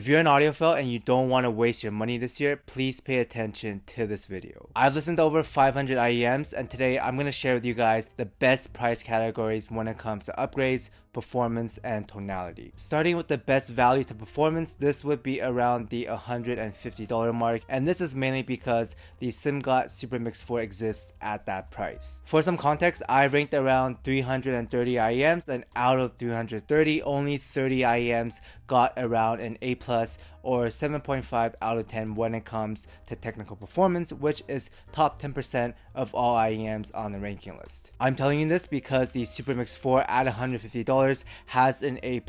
If you're an audiophile and you don't want to waste your money this year, please pay attention to this video. I've listened to over 500 IEMs, and today I'm going to share with you guys the best price categories when it comes to upgrades, performance, and tonality. Starting with the best value to performance, this would be around the $150 mark, and this is mainly because the SimGot Super Mix 4 exists at that price. For some context, I ranked around 330 IEMs, and out of 330, only 30 IEMs got around an A+ or 7.5 out of 10 when it comes to technical performance, which is top 10% of all IEMs on the ranking list. I'm telling you this because the Super Mix 4 at $150 has an A+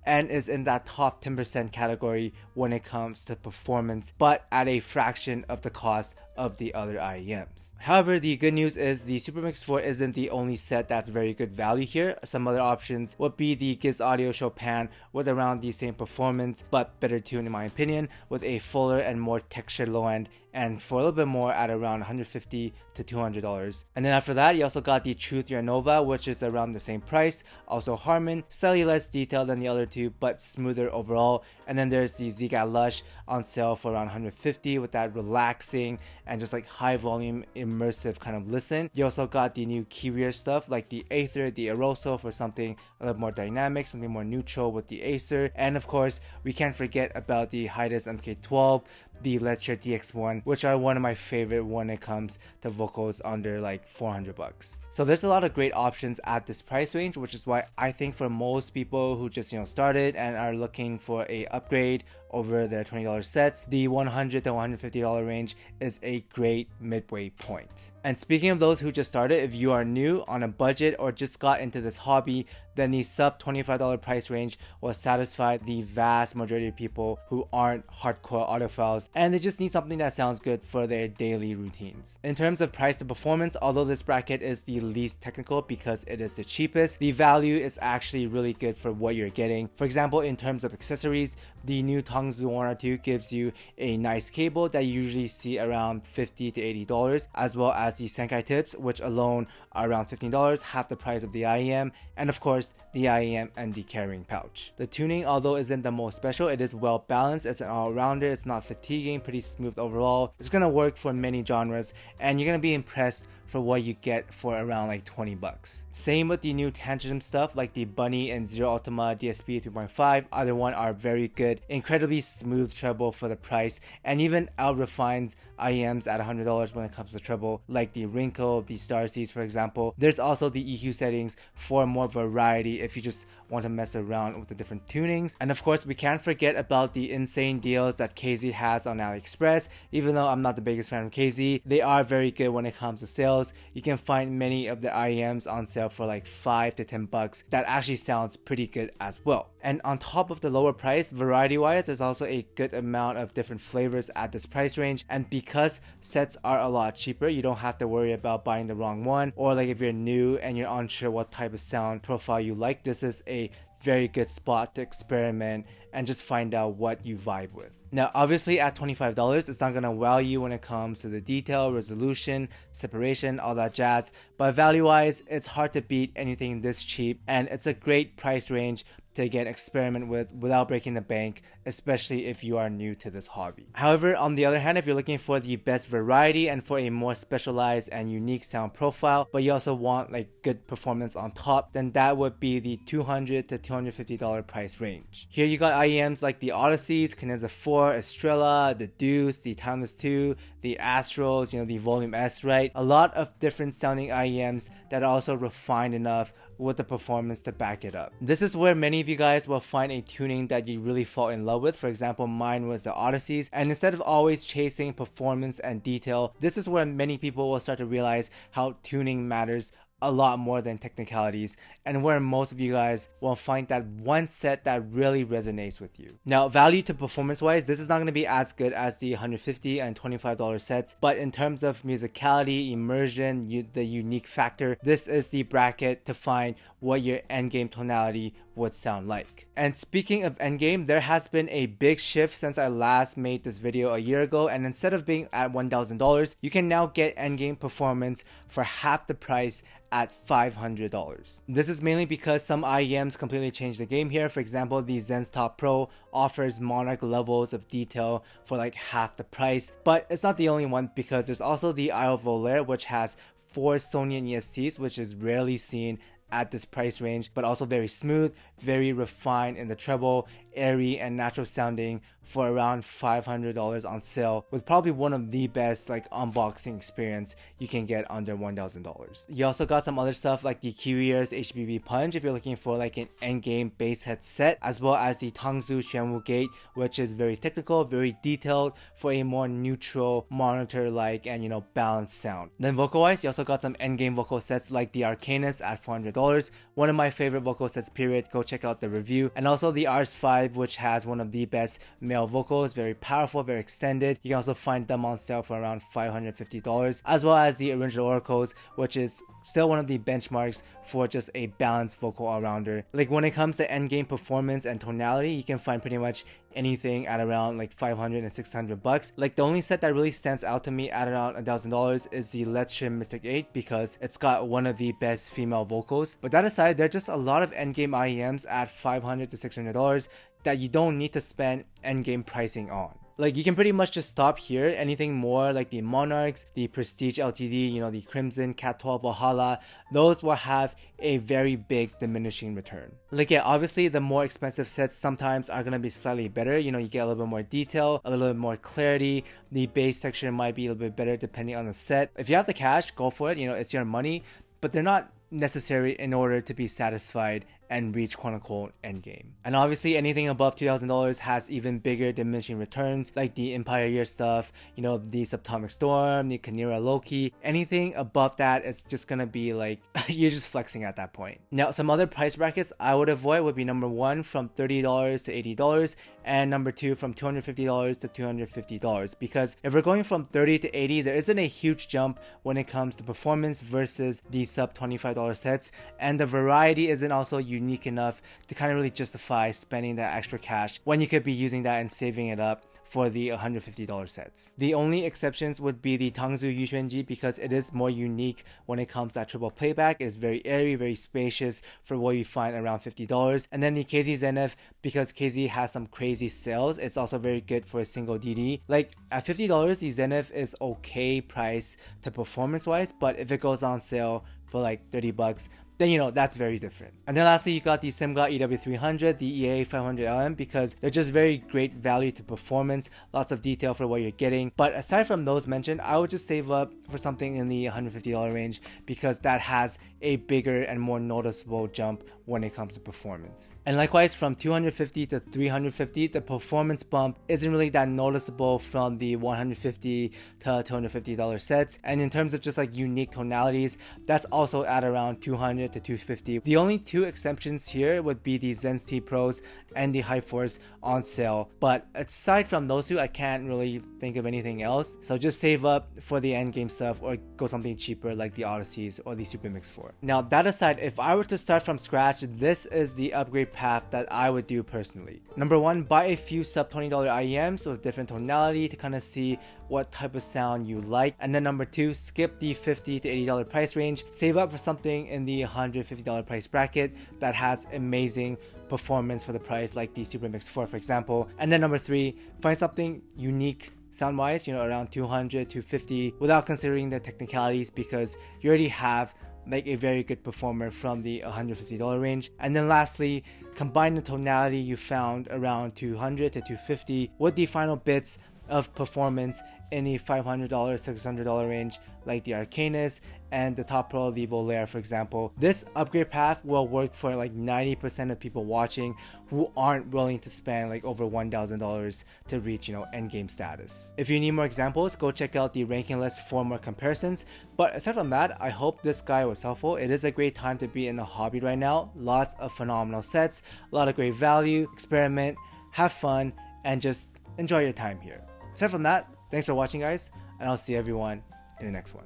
and is in that top 10% category when it comes to performance, but at a fraction of the cost of the other IEMs. However, the good news is the Super Mix 4 isn't the only set that's very good value here. Some other options would be the Giz Audio Chopin with around the same performance but better tune in my opinion, with a fuller and more textured low end, and for a little bit more at around $150 to $200. And then after that, you also got the Truth Your Nova, which is around the same price. Also Harman, slightly less detailed than the other two, but smoother overall. And then there's the Zgat Lush on sale for around $150 with that relaxing and just like high volume immersive kind of listen. You also got the new keyword stuff like the Aether, the Eroso for something a little more dynamic, something more neutral with the Acer. And of course, we can't forget about the Hydus MK12, the Let's Share DX1, which are one of my favorite when it comes to vocals under like $400. So there's a lot of great options at this price range, which is why I think for most people who just started and are looking for a upgrade over their $20 sets, the $100 to $150 range is a great midway point. And speaking of those who just started, if you are new on a budget or just got into this hobby, then the sub $25 price range will satisfy the vast majority of people who aren't hardcore audiophiles and they just need something that sounds good for their daily routines. In terms of price to performance, although this bracket is the least technical because it is the cheapest, the value is actually really good for what you're getting. For example, in terms of accessories, the new Tongs Blue 1 or 2 gives you a nice cable that you usually see around $50 to $80, as well as the Senkai tips, which alone are around $15, half the price of the IEM, and of course the IEM and the carrying pouch. The tuning, although isn't the most special, it is well balanced, it's an all-rounder, it's not fatiguing, pretty smooth overall. It's gonna work for many genres and you're gonna be impressed for what you get for around like $20. Same with the new Tantrum stuff like the Bunny and Zero Ultima DSP 3.5. Either one are very good, incredibly smooth treble for the price, and even out refines IEMs at $100 when it comes to treble, like the Wrinkle, the Starseeds for example. There's also the EQ settings for more variety if you just want to mess around with the different tunings. And of course, we can't forget about the insane deals that KZ has on AliExpress. Even though I'm not the biggest fan of KZ, they are very good when it comes to sales. You can find many of the IEMs on sale for like $5 to $10 that actually sounds pretty good as well. And on top of the lower price, variety wise, there's also a good amount of different flavors at this price range, and because sets are a lot cheaper, you don't have to worry about buying the wrong one, or like if you're new and you're unsure what type of sound profile you like, this is a very good spot to experiment and just find out what you vibe with. Now obviously at $25 it's not gonna wow you when it comes to the detail, resolution, separation, all that jazz, but value wise it's hard to beat anything this cheap, and it's a great price range to again experiment with without breaking the bank, especially if you are new to this hobby. However, on the other hand, if you're looking for the best variety and for a more specialized and unique sound profile, but you also want like good performance on top, then that would be the $200 to $250 price range. Here you got IEMs like the Odysseys, Cadenza 4, Estrella, the Deuce, the Timeless 2, the Astros, the Volume S, right? A lot of different sounding IEMs that are also refined enough with the performance to back it up. This is where many of you guys will find a tuning that you really fall in love with. For example, mine was the Odysseys, and instead of always chasing performance and detail, this is where many people will start to realize how tuning matters a lot more than technicalities, and where most of you guys will find that one set that really resonates with you. Now, value to performance wise, this is not going to be as good as the $150 and $25 sets, but in terms of musicality, immersion, the unique factor, this is the bracket to find what your endgame tonality would sound like. And speaking of endgame, there has been a big shift since I last made this video a year ago, and instead of being at $1,000, you can now get endgame performance for half the price at $500. This is mainly because some IEMs completely changed the game here. For example, the Zen's Top Pro offers Monarch levels of detail for like half the price, but it's not the only one, because there's also the Isle Volaire, which has 4 Sonian ESTs, which is rarely seen at this price range, but also very smooth, very refined in the treble, airy and natural sounding for around $500 on sale, with probably one of the best like unboxing experience you can get under $1,000. You also got some other stuff like the Kiwiers HBB Punch if you're looking for like an endgame bass headset, as well as the Tongzu Xuanwu Gate, which is very technical, very detailed for a more neutral monitor like and balanced sound. Then vocal wise, you also got some endgame vocal sets like the Arcanus at $400, one of my favorite vocal sets period. Go check out the review. And also the RS5, which has one of the best male vocals, very powerful, very extended. You can also find them on sale for around $550, as well as the original Oracles, which is still one of the benchmarks for just a balanced vocal all-rounder. Like when it comes to endgame performance and tonality, you can find pretty much anything at around like $500 and $600. Like the only set that really stands out to me at around $1,000 is the Let's Trim Mystic 8, because it's got one of the best female vocals. But that aside, there are just a lot of endgame IEMs at $500 to $600 that you don't need to spend endgame pricing on. Like you can pretty much just stop here. Anything more like the Monarchs, the Prestige LTD, the Crimson, Cat 12 Valhalla, those will have a very big diminishing return. Like yeah, obviously the more expensive sets sometimes are going to be slightly better. You get a little bit more detail, a little bit more clarity. The bass texture might be a little bit better depending on the set. If you have the cash, go for it. It's your money, but they're not necessary in order to be satisfied and reach quote-unquote endgame. And obviously anything above $2,000 has even bigger diminishing returns, like the Empire Year stuff, the Subatomic Storm, the Chimera Loki. Anything above that is just gonna be like you're just flexing at that point. Now some other price brackets I would avoid would be number 1 from $30 to $80, and number 2 from $250 to $250, because if we're going from $30 to $80, there isn't a huge jump when it comes to performance versus the sub $25 sets, and the variety isn't also unique enough to kind of really justify spending that extra cash when you could be using that and saving it up for the $150 sets. The only exceptions would be the Tongzu Yuxuanji, because it is more unique when it comes to that triple playback. It is very airy, very spacious for what you find around $50. And then the KZ ZenF, because KZ has some crazy sales, it's also very good for a single DD. Like at $50, the ZenF is okay price to performance wise, but if it goes on sale for like $30, then that's very different. And then lastly, you got the Simga EW300, the EA 500LM, because they're just very great value to performance, lots of detail for what you're getting. But aside from those mentioned, I would just save up for something in the $150 range, because that has a bigger and more noticeable jump when it comes to performance. And likewise, from $250 to $350, the performance bump isn't really that noticeable from the $150 to $250 sets. And in terms of just like unique tonalities, that's also at around $200 to $250. The only two exceptions here would be the Zen's T Pros and the High Force on sale. But aside from those two, I can't really think of anything else. So just save up for the endgame stuff or go something cheaper like the Odysseys or the Super Mix 4. Now that aside, if I were to start from scratch, this is the upgrade path that I would do personally. Number 1, buy a few sub $20 IEMs with different tonality to kind of see what type of sound you like. And then number 2, skip the $50 to $80 price range, save up for something in the $150 price bracket that has amazing performance for the price, like the Super Mix 4 for example. And then number 3, find something unique sound wise, around $200 to $250 without considering the technicalities, because you already have like a very good performer from the $150 range. And then lastly, combine the tonality you found around $200 to $250 with the final bits of performance in the $500 $600 range, like the Arcanus and the Top Pro, the Volaire for example. This upgrade path will work for like 90% of people watching who aren't willing to spend like over $1,000 to reach endgame status. If you need more examples, go check out the ranking list for more comparisons. But aside from that, I hope this guide was helpful. It is a great time to be in the hobby right now. Lots of phenomenal sets, a lot of great value. Experiment, have fun, and just enjoy your time here. Aside from that, thanks for watching guys, and I'll see everyone in the next one.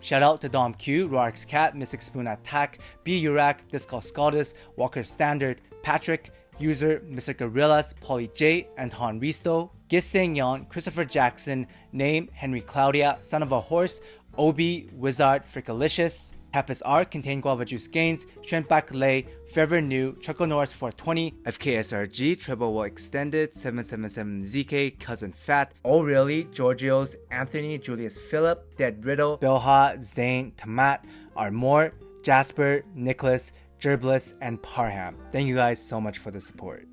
Shout out to Dom Q, Rorix Cat, Mystic Spoon Attack, B Urak, Discal Scaldus, Walker Standard, Patrick, User, Mr. Gorillas, Polly J, Anton Risto, Gising Yon, Christopher Jackson, Name, Henry Claudia, Son of a Horse, Obi, Wizard, Frickalicious, Tapis R, Contain Guava Juice Gains, Shrimpback Lay, Forever New, Choco Norris 420, FKSRG, Treble Extended, 777ZK, Cousin Fat, Oh Really, Giorgio's, Anthony, Julius Phillip, Dead Riddle, Bilha, Zane, Tamat, Armor, Jasper, Nicholas, Gerbless, and Parham. Thank you guys so much for the support.